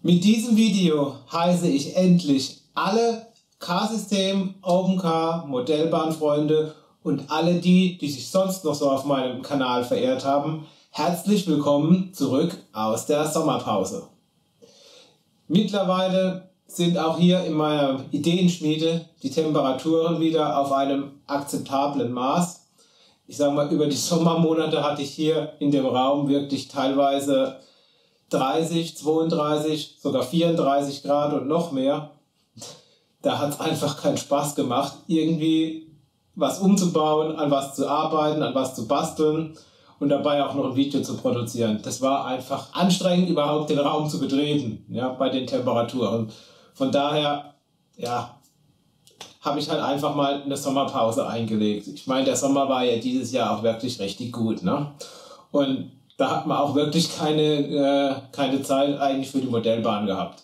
Mit diesem Video heiße ich endlich alle K-System, Opencar, Modellbahnfreunde und alle die sich sonst noch so auf meinem Kanal verehrt haben, herzlich willkommen zurück aus der Sommerpause. Mittlerweile sind auch hier in meiner Ideenschmiede die Temperaturen wieder auf einem akzeptablen Maß. Ich sage mal, über die Sommermonate hatte ich hier in dem Raum wirklich teilweise 30, 32, sogar 34 Grad und noch mehr. Da hat es einfach keinen Spaß gemacht, irgendwie was umzubauen, an was zu arbeiten, an was zu basteln und dabei auch noch ein Video zu produzieren. Das war einfach anstrengend, überhaupt den Raum zu betreten, ja, bei den Temperaturen. Von daher, ja, habe ich halt einfach mal eine Sommerpause eingelegt. Ich meine, der Sommer war ja dieses Jahr auch wirklich richtig gut, ne? Und da hat man auch wirklich keine Zeit eigentlich für die Modellbahn gehabt.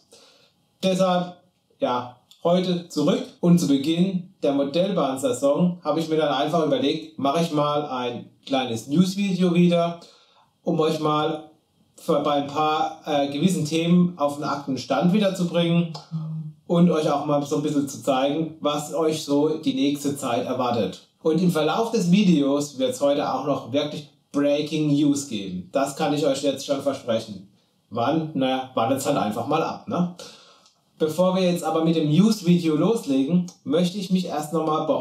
Deshalb, ja, heute zurück und zu Beginn der Modellbahnsaison habe ich mir dann einfach überlegt, mache ich mal ein kleines News-Video wieder, um euch mal bei ein paar gewissen Themen auf den aktuellen Stand wieder zu bringen und euch auch mal so ein bisschen zu zeigen, was euch so die nächste Zeit erwartet. Und im Verlauf des Videos wird es heute auch noch wirklich Breaking News geben. Das kann ich euch jetzt schon versprechen. Wann? Naja, wartet es halt einfach mal ab, ne? Bevor wir jetzt aber mit dem News-Video loslegen, möchte ich mich erst nochmal bei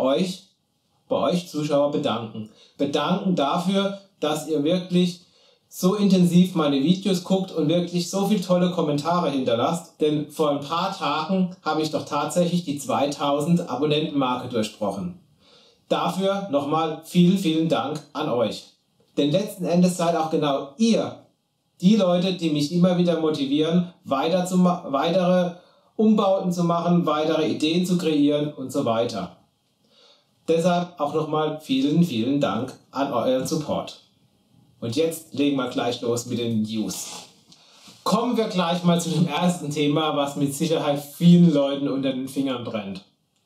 euch Zuschauer bedanken. Bedanken dafür, dass ihr wirklich so intensiv meine Videos guckt und wirklich so viele tolle Kommentare hinterlasst. Denn vor ein paar Tagen habe ich doch tatsächlich die 2000 Abonnentenmarke durchbrochen. Dafür nochmal vielen, vielen Dank an euch. Denn letzten Endes seid auch genau ihr die Leute, die mich immer wieder motivieren, weitere Umbauten zu machen, weitere Ideen zu kreieren und so weiter. Deshalb auch nochmal vielen, vielen Dank an euren Support. Und jetzt legen wir gleich los mit den News. Kommen wir gleich mal zu dem ersten Thema, was mit Sicherheit vielen Leuten unter den Fingern brennt.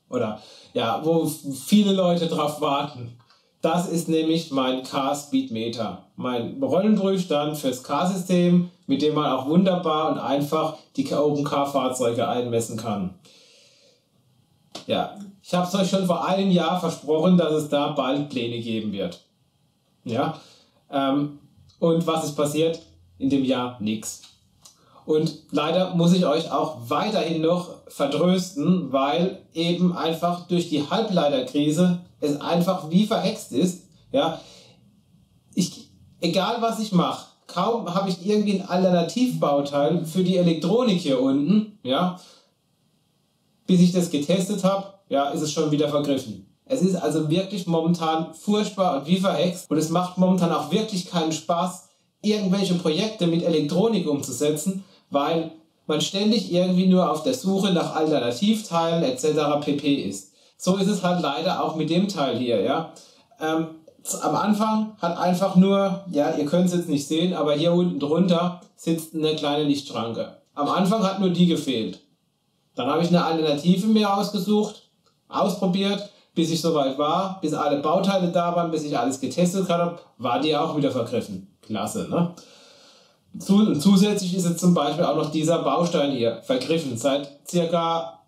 Oder ja, wo viele Leute drauf warten. Das ist nämlich mein K-Speedmeter, mein Rollenprüfstand fürs K-System, mit dem man auch wunderbar und einfach die Opencar-Fahrzeuge einmessen kann. Ja, ich habe es euch schon vor einem Jahr versprochen, dass es da bald Pläne geben wird. Ja, und was ist passiert? In dem Jahr nichts. Und leider muss ich euch auch weiterhin noch vertrösten, weil eben einfach durch die Halbleiterkrise es einfach wie verhext ist. Ja, egal was ich mache, kaum habe ich irgendwie ein Alternativbauteil für die Elektronik hier unten, ja, bis ich das getestet habe, ja, ist es schon wieder vergriffen. Es ist also wirklich momentan furchtbar und wie verhext und es macht momentan auch wirklich keinen Spaß, irgendwelche Projekte mit Elektronik umzusetzen, weil man ständig irgendwie nur auf der Suche nach Alternativteilen etc. pp. Ist. So ist es halt leider auch mit dem Teil hier. Ja. Am Anfang hat einfach nur, ja, ihr könnt es jetzt nicht sehen, aber hier unten drunter sitzt eine kleine Lichtschranke. Am Anfang hat nur die gefehlt. Dann habe ich eine Alternative mir ausgesucht, ausprobiert, bis ich soweit war, bis alle Bauteile da waren, bis ich alles getestet habe, war die auch wieder vergriffen. Klasse, ne? Zusätzlich ist jetzt zum Beispiel auch noch dieser Baustein hier vergriffen. Seit circa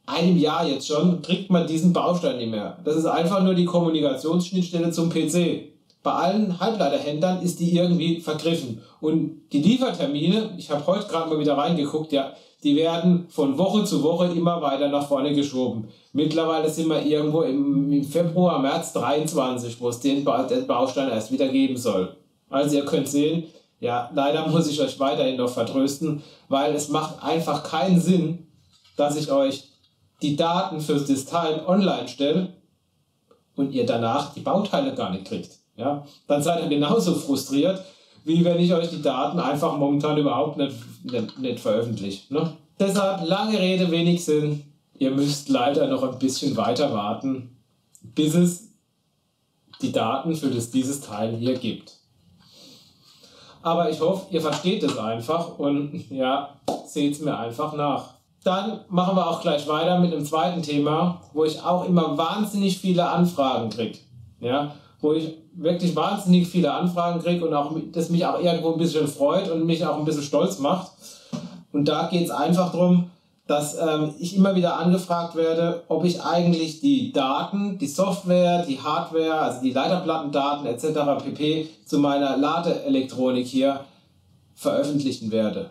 einem Jahr jetzt schon kriegt man diesen Baustein nicht mehr. Das ist einfach nur die Kommunikationsschnittstelle zum PC. Bei allen Halbleiterhändlern ist die irgendwie vergriffen. Und die Liefertermine, ich habe heute gerade mal wieder reingeguckt, ja, die werden von Woche zu Woche immer weiter nach vorne geschoben. Mittlerweile sind wir irgendwo im Februar, März 23, wo es den Baustein erst wieder geben soll. Also ihr könnt sehen, ja, leider muss ich euch weiterhin noch vertrösten, weil es macht einfach keinen Sinn, dass ich euch die Daten für das Teil online stelle und ihr danach die Bauteile gar nicht kriegt. Ja? Dann seid ihr genauso frustriert, wie wenn ich euch die Daten einfach momentan überhaupt nicht veröffentliche. Ne? Deshalb lange Rede, wenig Sinn. Ihr müsst leider noch ein bisschen weiter warten, bis es die Daten für dieses Teil hier gibt. Aber ich hoffe, ihr versteht es einfach und ja, seht es mir einfach nach. Dann machen wir auch gleich weiter mit dem zweiten Thema, wo ich auch immer wahnsinnig viele Anfragen kriege. Ja, wo ich wirklich wahnsinnig viele Anfragen kriege und auch das mich auch irgendwo ein bisschen freut und mich auch ein bisschen stolz macht. Und da geht es einfach darum, dass ich immer wieder angefragt werde, ob ich eigentlich die Daten, die Software, die Hardware, also die Leiterplattendaten etc. pp. Zu meiner Ladeelektronik hier veröffentlichen werde.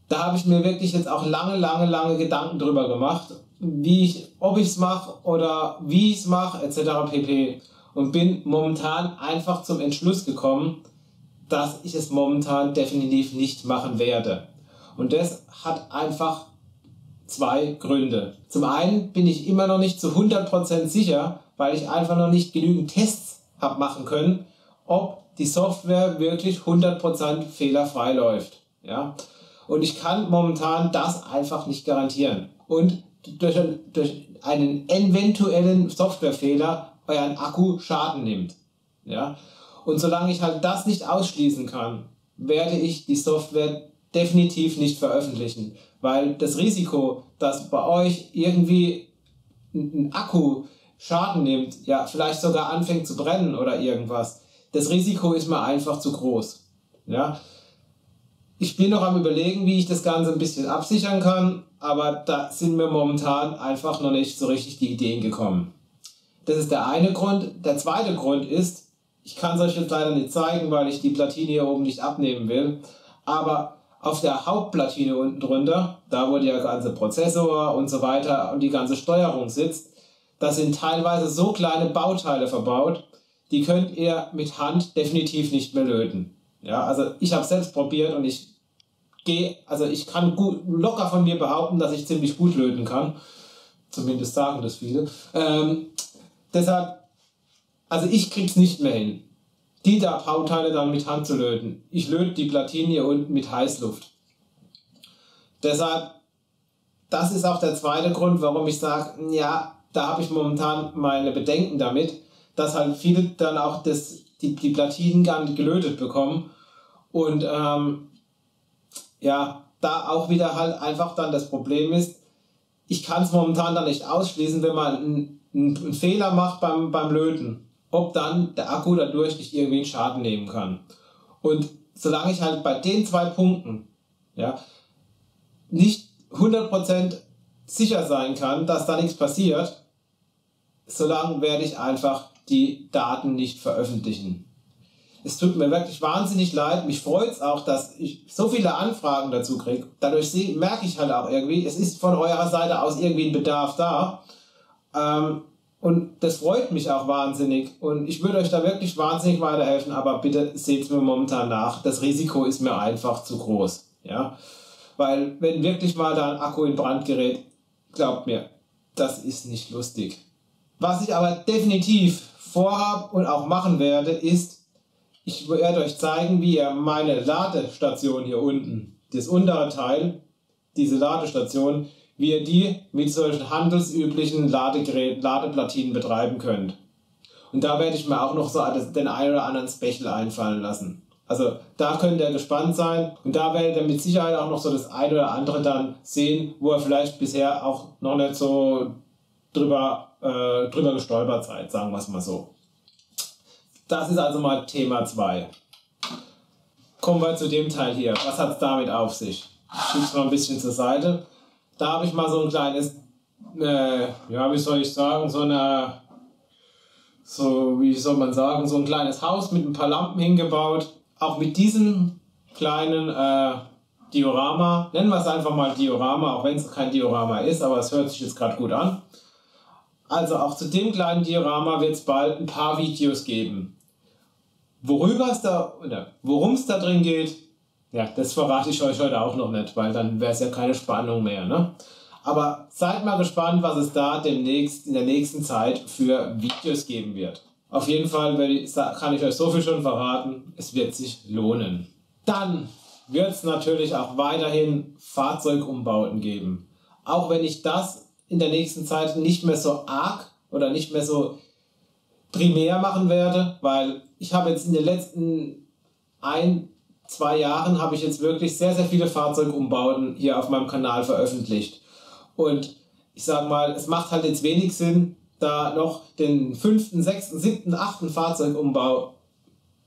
Da habe ich mir wirklich jetzt auch lange Gedanken drüber gemacht, ob ich es mache oder wie ich es mache etc. pp. Und bin momentan einfach zum Entschluss gekommen, dass ich es momentan definitiv nicht machen werde. Und das hat einfach zwei Gründe. Zum einen bin ich immer noch nicht zu 100% sicher, weil ich einfach noch nicht genügend Tests habe machen können, ob die Software wirklich 100% fehlerfrei läuft. Ja? Und ich kann momentan das einfach nicht garantieren. Und durch einen eventuellen Softwarefehler euren Akku Schaden nimmt. Ja? Und solange ich halt das nicht ausschließen kann, werde ich die Software definitiv nicht veröffentlichen, weil das Risiko, dass bei euch irgendwie ein Akku Schaden nimmt, ja, vielleicht sogar anfängt zu brennen oder irgendwas, das Risiko ist mir einfach zu groß. Ja? Ich bin noch am Überlegen, wie ich das Ganze ein bisschen absichern kann, aber da sind mir momentan einfach noch nicht so richtig die Ideen gekommen. Das ist der eine Grund. Der zweite Grund ist, ich kann es euch jetzt leider nicht zeigen, weil ich die Platine hier oben nicht abnehmen will, aber auf der Hauptplatine unten drunter, da wo der ganze Prozessor und so weiter und die ganze Steuerung sitzt, da sind teilweise so kleine Bauteile verbaut, die könnt ihr mit Hand definitiv nicht mehr löten. Ja, also ich habe es selbst probiert und ich kann locker von mir behaupten, dass ich ziemlich gut löten kann. Zumindest sagen das viele. Deshalb, also ich krieg's nicht mehr hin, die da Bauteile dann mit Hand zu löten. Ich löte die Platinen hier unten mit Heißluft. Deshalb, das ist auch der zweite Grund, warum ich sage, ja, da habe ich momentan meine Bedenken damit, dass halt viele dann auch die Platinen gar nicht gelötet bekommen. Und ja, da auch wieder halt einfach dann das Problem ist, ich kann es momentan dann nicht ausschließen, wenn man einen Fehler macht beim Löten, ob dann der Akku dadurch nicht irgendwie einen Schaden nehmen kann. Und solange ich halt bei den zwei Punkten, ja, nicht 100% sicher sein kann, dass da nichts passiert, solange werde ich einfach die Daten nicht veröffentlichen. Es tut mir wirklich wahnsinnig leid. Mich freut es auch, dass ich so viele Anfragen dazu kriege. Dadurch merke ich halt auch irgendwie, es ist von eurer Seite aus irgendwie ein Bedarf da. Und das freut mich auch wahnsinnig. Und ich würde euch da wirklich wahnsinnig weiterhelfen, aber bitte seht es mir momentan nach. Das Risiko ist mir einfach zu groß. Ja? Weil wenn wirklich mal da ein Akku in Brand gerät, glaubt mir, das ist nicht lustig. Was ich aber definitiv vorhabe und auch machen werde, ist, ich werde euch zeigen, wie ihr meine Ladestation hier unten, das untere Teil, diese Ladestation, wie ihr die mit solchen handelsüblichen Ladeplatinen betreiben könnt. Und da werde ich mir auch noch so den einen oder anderen Special einfallen lassen. Also da könnt ihr gespannt sein und da werdet ihr mit Sicherheit auch noch so das eine oder andere dann sehen, wo ihr vielleicht bisher auch noch nicht so drüber gestolpert seid, sagen wir es mal so. Das ist also mal Thema 2. Kommen wir zu dem Teil hier. Was hat es damit auf sich? Ich schiebe es mal ein bisschen zur Seite. Da habe ich mal so ein kleines, wie soll ich sagen, so ein kleines Haus mit ein paar Lampen hingebaut. Auch mit diesem kleinen Diorama, nennen wir es einfach mal Diorama, auch wenn es kein Diorama ist, aber es hört sich jetzt gerade gut an. Also auch zu dem kleinen Diorama wird es bald ein paar Videos geben. Worum es da drin geht, ja, das verrate ich euch heute auch noch nicht, weil dann wäre es ja keine Spannung mehr. Ne? Aber seid mal gespannt, was es da demnächst in der nächsten Zeit für Videos geben wird. Auf jeden Fall kann ich euch so viel schon verraten, es wird sich lohnen. Dann wird es natürlich auch weiterhin Fahrzeugumbauten geben. Auch wenn ich das in der nächsten Zeit nicht mehr so arg oder nicht mehr so primär machen werde, weil ich habe jetzt in den letzten 1-2 Jahren habe ich jetzt wirklich sehr, sehr viele Fahrzeugumbauten hier auf meinem Kanal veröffentlicht. Und ich sage mal, es macht halt jetzt wenig Sinn, da noch den 5., 6., 7., 8. Fahrzeugumbau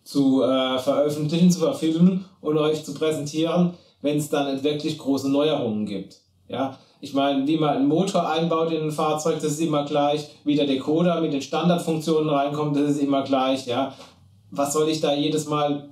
zu veröffentlichen, zu verfilmen und euch zu präsentieren, wenn es dann wirklich große Neuerungen gibt. Ja, ich meine, wie man einen Motor einbaut in ein Fahrzeug, das ist immer gleich. Wie der Decoder mit den Standardfunktionen reinkommt, das ist immer gleich. Ja, was soll ich da jedes Mal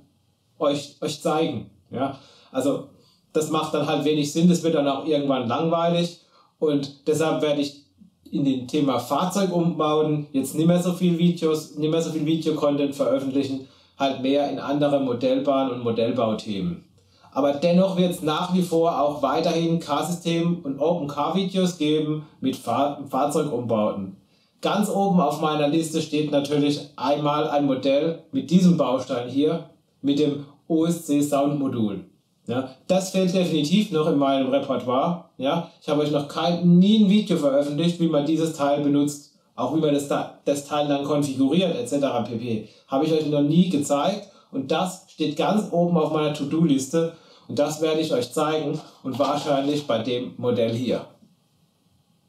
euch zeigen? Ja, also das macht dann halt wenig Sinn. Das wird dann auch irgendwann langweilig und deshalb werde ich in dem Thema Fahrzeug umbauen jetzt nicht mehr so viel Videos, nicht mehr so viel Videocontent veröffentlichen, halt mehr in andere Modellbahn- und Modellbauthemen. Aber dennoch wird es nach wie vor auch weiterhin Car-System- und Open-Car-Videos geben mit Fahrzeugumbauten. Ganz oben auf meiner Liste steht natürlich einmal ein Modell mit diesem Baustein hier, mit dem OSC-Soundmodul. Ja, das fehlt definitiv noch in meinem Repertoire. Ja, ich habe euch noch nie ein Video veröffentlicht, wie man dieses Teil benutzt, auch wie man das Teil dann konfiguriert etc. pp. Habe ich euch noch nie gezeigt und das steht ganz oben auf meiner To-Do-Liste und das werde ich euch zeigen und wahrscheinlich bei dem Modell hier.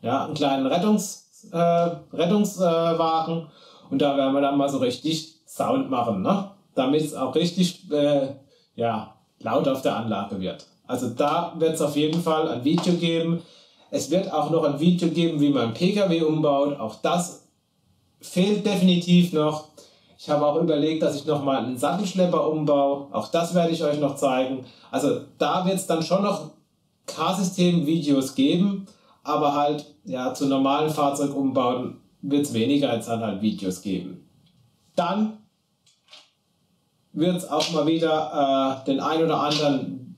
Ja, einen kleinen Rettungswagen und da werden wir dann mal so richtig Sound machen, ne? Damit es auch richtig laut auf der Anlage wird. Also da wird es auf jeden Fall ein Video geben. Es wird auch noch ein Video geben, wie man einen PKW umbaut. Auch das fehlt definitiv noch. Ich habe auch überlegt, dass ich nochmal einen Sattelschlepper umbaue. Auch das werde ich euch noch zeigen. Also da wird es dann schon noch Car-System-Videos geben, aber halt ja zu normalen Fahrzeugumbauten wird es weniger als dann halt Videos geben. Dann wird es auch mal wieder den ein oder anderen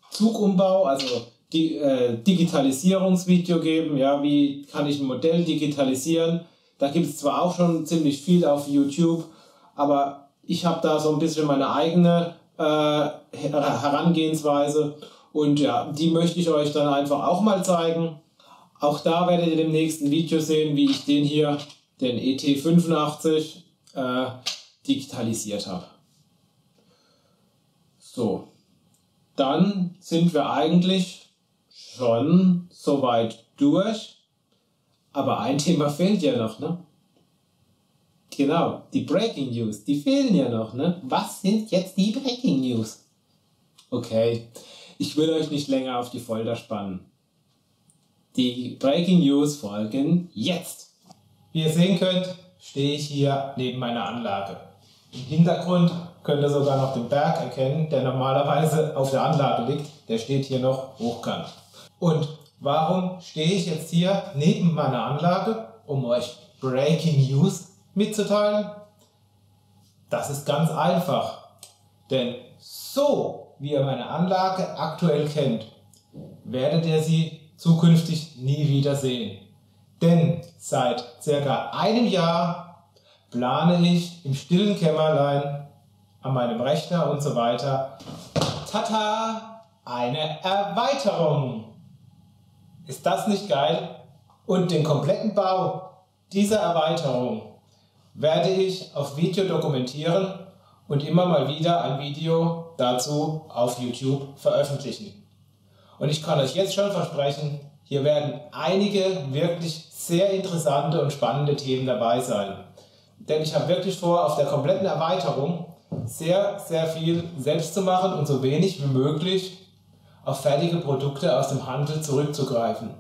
Zugumbau, also Digitalisierungsvideo geben. Ja, wie kann ich ein Modell digitalisieren? Da gibt es zwar auch schon ziemlich viel auf YouTube, aber ich habe da so ein bisschen meine eigene Herangehensweise und ja, die möchte ich euch dann einfach auch mal zeigen. Auch da werdet ihr im nächsten Video sehen, wie ich den hier, den ET85, digitalisiert habe. So, dann sind wir eigentlich schon soweit durch, aber ein Thema fehlt ja noch, ne? Genau, die Breaking News, die fehlen ja noch, ne? Was sind jetzt die Breaking News? Okay, ich will euch nicht länger auf die Folter spannen. Die Breaking News folgen jetzt. Wie ihr sehen könnt, stehe ich hier neben meiner Anlage. Im Hintergrund könnt ihr sogar noch den Berg erkennen, der normalerweise auf der Anlage liegt. Der steht hier noch hochkant. Und warum stehe ich jetzt hier neben meiner Anlage, um euch Breaking News mitzuteilen? Das ist ganz einfach. Denn so wie ihr meine Anlage aktuell kennt, werdet ihr sie zukünftig nie wieder sehen. Denn seit circa einem Jahr plane ich im stillen Kämmerlein an meinem Rechner und so weiter, tada, eine Erweiterung. Ist das nicht geil? Und den kompletten Bau dieser Erweiterung werde ich auf Video dokumentieren und immer mal wieder ein Video dazu auf YouTube veröffentlichen. Und ich kann euch jetzt schon versprechen, hier werden einige wirklich sehr interessante und spannende Themen dabei sein. Denn ich habe wirklich vor, auf der kompletten Erweiterung sehr, sehr viel selbst zu machen und so wenig wie möglich auf fertige Produkte aus dem Handel zurückzugreifen.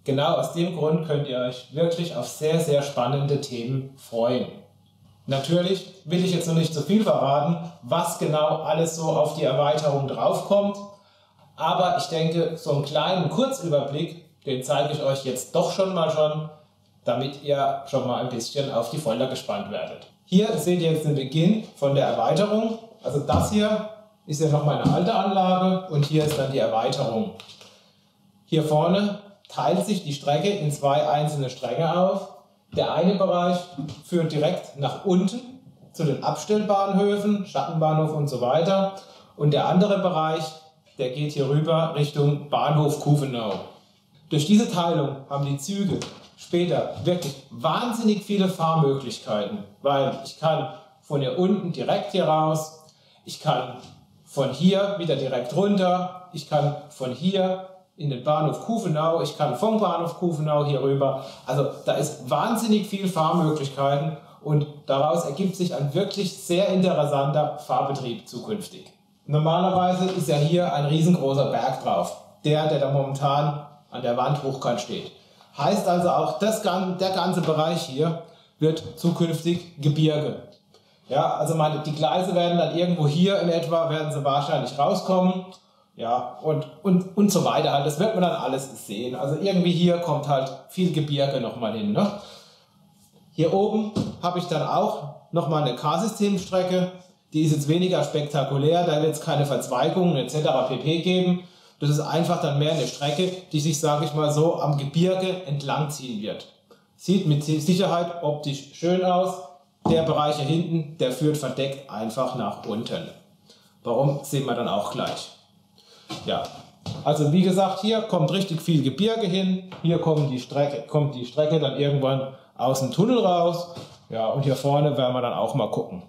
Genau aus dem Grund könnt ihr euch wirklich auf sehr, sehr spannende Themen freuen. Natürlich will ich jetzt noch nicht so viel verraten, was genau alles so auf die Erweiterung draufkommt, aber ich denke, so einen kleinen Kurzüberblick, den zeige ich euch jetzt doch schon, damit ihr schon mal ein bisschen auf die Folter gespannt werdet. Hier seht ihr jetzt den Beginn von der Erweiterung. Also das hier ist ja noch meine alte Anlage und hier ist dann die Erweiterung. Hier vorne teilt sich die Strecke in zwei einzelne Stränge auf. Der eine Bereich führt direkt nach unten zu den Abstellbahnhöfen, Schattenbahnhof und so weiter. Und der andere Bereich, der geht hier rüber Richtung Bahnhof Kuvenau. Durch diese Teilung haben die Züge später wirklich wahnsinnig viele Fahrmöglichkeiten, weil ich kann von hier unten direkt hier raus, ich kann von hier wieder direkt runter, ich kann von hier in den Bahnhof Kuvenau, ich kann vom Bahnhof Kuvenau hier rüber. Also da ist wahnsinnig viel Fahrmöglichkeiten und daraus ergibt sich ein wirklich sehr interessanter Fahrbetrieb zukünftig. Normalerweise ist ja hier ein riesengroßer Berg drauf, der da momentan an der Wand hochkant steht. Heißt also auch, der ganze Bereich hier wird zukünftig Gebirge. Ja, also die Gleise werden dann irgendwo hier in etwa, werden sie wahrscheinlich rauskommen. Ja, und so weiter halt. Das wird man dann alles sehen. Also irgendwie hier kommt halt viel Gebirge nochmal hin. Ne? Hier oben habe ich dann auch nochmal eine K-System-Strecke. Die ist jetzt weniger spektakulär, da wird es keine Verzweigungen etc. pp. Geben. Das ist einfach dann mehr eine Strecke, die sich, sage ich mal so, am Gebirge entlang ziehen wird. Sieht mit Sicherheit optisch schön aus. Der Bereich hier hinten, der führt verdeckt einfach nach unten. Warum, sehen wir dann auch gleich. Ja, also wie gesagt, hier kommt richtig viel Gebirge hin. Hier kommt die Strecke dann irgendwann aus dem Tunnel raus. Ja, und hier vorne werden wir dann auch mal gucken.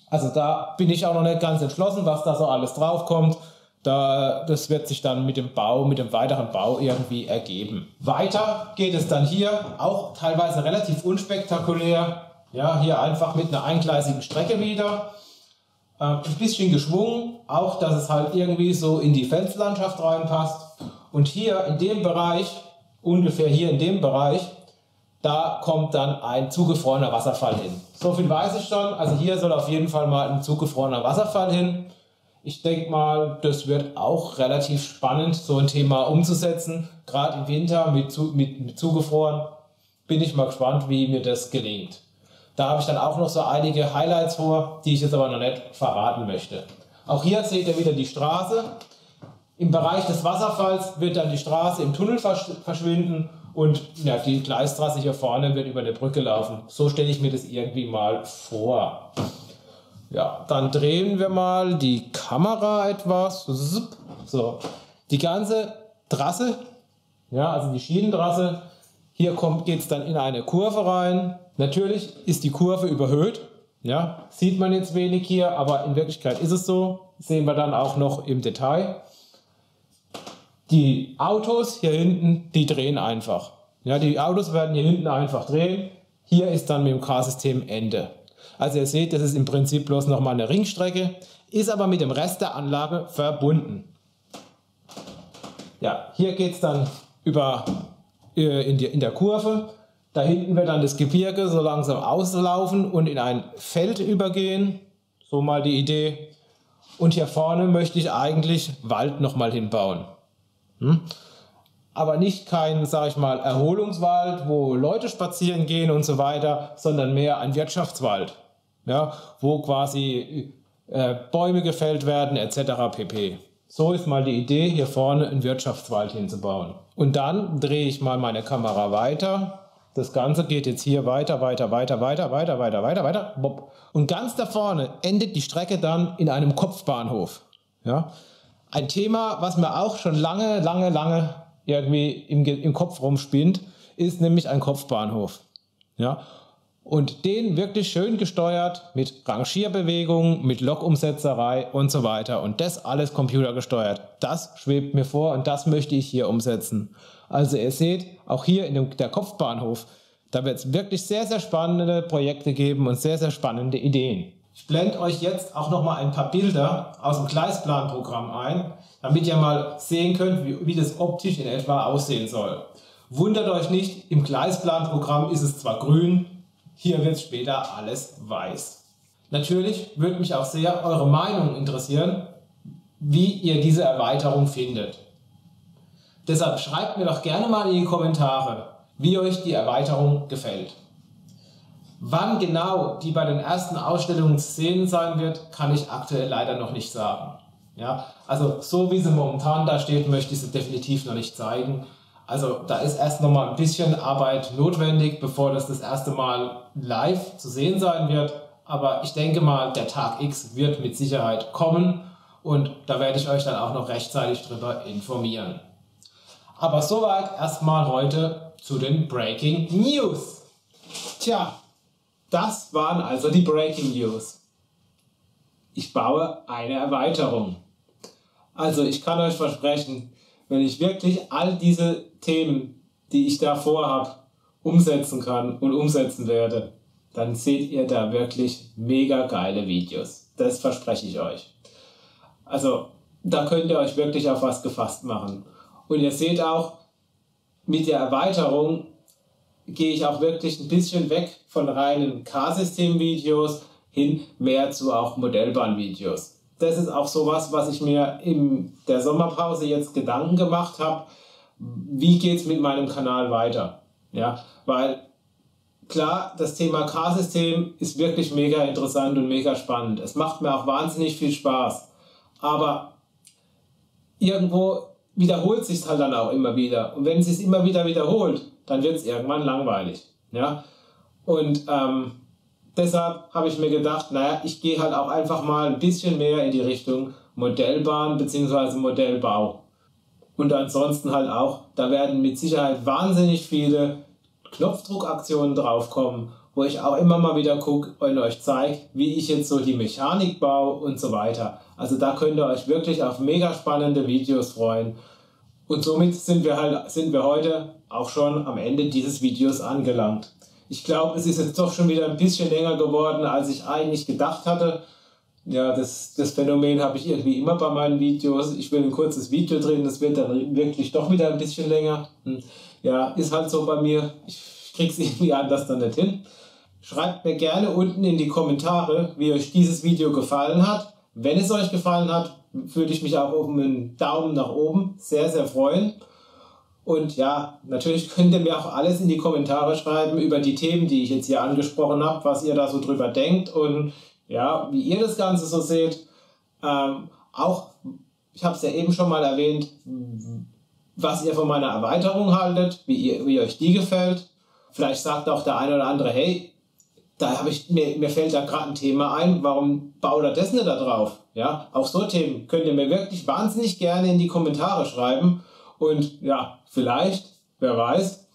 Also da bin ich auch noch nicht ganz entschlossen, was da so alles drauf kommt. Das wird sich dann mit dem weiteren Bau irgendwie ergeben. Weiter geht es dann hier, auch teilweise relativ unspektakulär. Ja, hier einfach mit einer eingleisigen Strecke wieder. Ein bisschen geschwungen, auch dass es halt irgendwie so in die Felslandschaft reinpasst. Und hier in dem Bereich, ungefähr hier in dem Bereich, da kommt dann ein zugefrorener Wasserfall hin. So viel weiß ich schon, also hier soll auf jeden Fall mal ein zugefrorener Wasserfall hin. Ich denke mal, das wird auch relativ spannend, so ein Thema umzusetzen. Gerade im Winter mit zugefroren bin ich mal gespannt, wie mir das gelingt. Da habe ich dann auch noch so einige Highlights vor, die ich jetzt aber noch nicht verraten möchte. Auch hier seht ihr wieder die Straße. Im Bereich des Wasserfalls wird dann die Straße im Tunnel verschwinden und ja, die Gleistrasse hier vorne wird über eine Brücke laufen. So stelle ich mir das irgendwie mal vor. Ja, dann drehen wir mal die Kamera etwas. So, die ganze Trasse, ja, also die Schienentrasse, hier geht es dann in eine Kurve rein. Natürlich ist die Kurve überhöht, ja, sieht man jetzt wenig hier, aber in Wirklichkeit ist es so. Sehen wir dann auch noch im Detail. Die Autos hier hinten, die drehen einfach. Ja, die Autos werden hier hinten einfach drehen. Hier ist dann mit dem K-System Ende. Also ihr seht, das ist im Prinzip bloß nochmal eine Ringstrecke, ist aber mit dem Rest der Anlage verbunden. Ja, hier geht es dann in der Kurve. Da hinten wird dann das Gebirge so langsam auslaufen und in ein Feld übergehen. So mal die Idee. Und hier vorne möchte ich eigentlich Wald nochmal hinbauen. Aber nicht kein, sag ich mal, Erholungswald, wo Leute spazieren gehen und so weiter, sondern mehr ein Wirtschaftswald, ja, wo quasi Bäume gefällt werden etc. pp. So ist mal die Idee, hier vorne einen Wirtschaftswald hinzubauen. Und dann drehe ich mal meine Kamera weiter. Das Ganze geht jetzt hier weiter. Und ganz da vorne endet die Strecke dann in einem Kopfbahnhof. Ja? Ein Thema, was mir auch schon lange irgendwie im Kopf rumspinnt, ist nämlich ein Kopfbahnhof. Ja? Und den wirklich schön gesteuert mit Rangierbewegungen, mit Lokumsetzerei und so weiter. Und das alles computergesteuert. Das schwebt mir vor und das möchte ich hier umsetzen. Also ihr seht, auch hier in der Kopfbahnhof, da wird es wirklich sehr, sehr spannende Projekte geben und sehr, sehr spannende Ideen. Ich blende euch jetzt auch noch mal ein paar Bilder aus dem Gleisplanprogramm ein, damit ihr mal sehen könnt, wie das optisch in etwa aussehen soll. Wundert euch nicht, im Gleisplanprogramm ist es zwar grün, hier wird später alles weiß. Natürlich würde mich auch sehr eure Meinung interessieren, wie ihr diese Erweiterung findet. Deshalb schreibt mir doch gerne mal in die Kommentare, wie euch die Erweiterung gefällt. Wann genau die bei den ersten Ausstellungen zu sehen sein wird, kann ich aktuell leider noch nicht sagen. Ja, also so wie sie momentan da steht, möchte ich sie definitiv noch nicht zeigen. Also da ist erst noch mal ein bisschen Arbeit notwendig, bevor das erste Mal live zu sehen sein wird. Aber ich denke mal, der Tag X wird mit Sicherheit kommen und da werde ich euch dann auch noch rechtzeitig darüber informieren. Aber soweit erstmal heute zu den Breaking News. Tja, das waren also die Breaking News. Ich baue eine Erweiterung. Also ich kann euch versprechen, wenn ich wirklich all diese Themen, die ich da vorhabe, umsetzen kann und umsetzen werde, dann seht ihr da wirklich mega geile Videos. Das verspreche ich euch. Also da könnt ihr euch wirklich auf was gefasst machen. Und ihr seht auch, mit der Erweiterung gehe ich auch wirklich ein bisschen weg von reinen K-System-Videos hin mehr zu auch Modellbahnvideos. Das ist auch sowas, was ich mir in der Sommerpause jetzt Gedanken gemacht habe. Wie geht es mit meinem Kanal weiter? Ja, weil klar, das Thema K-System ist wirklich mega interessant und mega spannend. Es macht mir auch wahnsinnig viel Spaß. Aber irgendwo wiederholt sich halt dann auch immer wieder. Und wenn es sich immer wieder wiederholt, dann wird es irgendwann langweilig. Ja? Und deshalb habe ich mir gedacht, naja, ich gehe halt auch einfach mal ein bisschen mehr in die Richtung Modellbahn bzw. Modellbau. Und ansonsten halt auch, da werden mit Sicherheit wahnsinnig viele Knopfdruckaktionen draufkommen, wo ich auch immer mal wieder gucke und euch zeige, wie ich jetzt so die Mechanik baue und so weiter. Also da könnt ihr euch wirklich auf mega spannende Videos freuen. Und somit sind wir heute auch schon am Ende dieses Videos angelangt. Ich glaube, es ist jetzt doch schon wieder ein bisschen länger geworden, als ich eigentlich gedacht hatte. Ja, das Phänomen habe ich irgendwie immer bei meinen Videos. Ich will ein kurzes Video drehen, das wird dann wirklich doch wieder ein bisschen länger. Ja, ist halt so bei mir. Ich kriege es irgendwie anders dann nicht hin. Schreibt mir gerne unten in die Kommentare, wie euch dieses Video gefallen hat. Wenn es euch gefallen hat, würde ich mich auch um einen Daumen nach oben sehr, sehr freuen. Und ja, natürlich könnt ihr mir auch alles in die Kommentare schreiben über die Themen, die ich jetzt hier angesprochen habe, was ihr da so drüber denkt und ja, wie ihr das Ganze so seht. Auch, ich habe es ja eben schon mal erwähnt, was ihr von meiner Erweiterung haltet, wie euch die gefällt. Vielleicht sagt auch der eine oder andere, hey, mir fällt da gerade ein Thema ein, warum baut er das nicht da drauf? Ja, auch so Themen könnt ihr mir wirklich wahnsinnig gerne in die Kommentare schreiben. Und ja, vielleicht, wer weiß,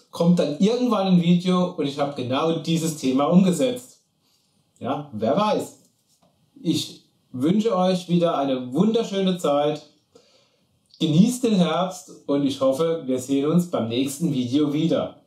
kommt dann irgendwann ein Video und ich habe genau dieses Thema umgesetzt. Ja, wer weiß. Ich wünsche euch wieder eine wunderschöne Zeit. Genießt den Herbst und ich hoffe, wir sehen uns beim nächsten Video wieder.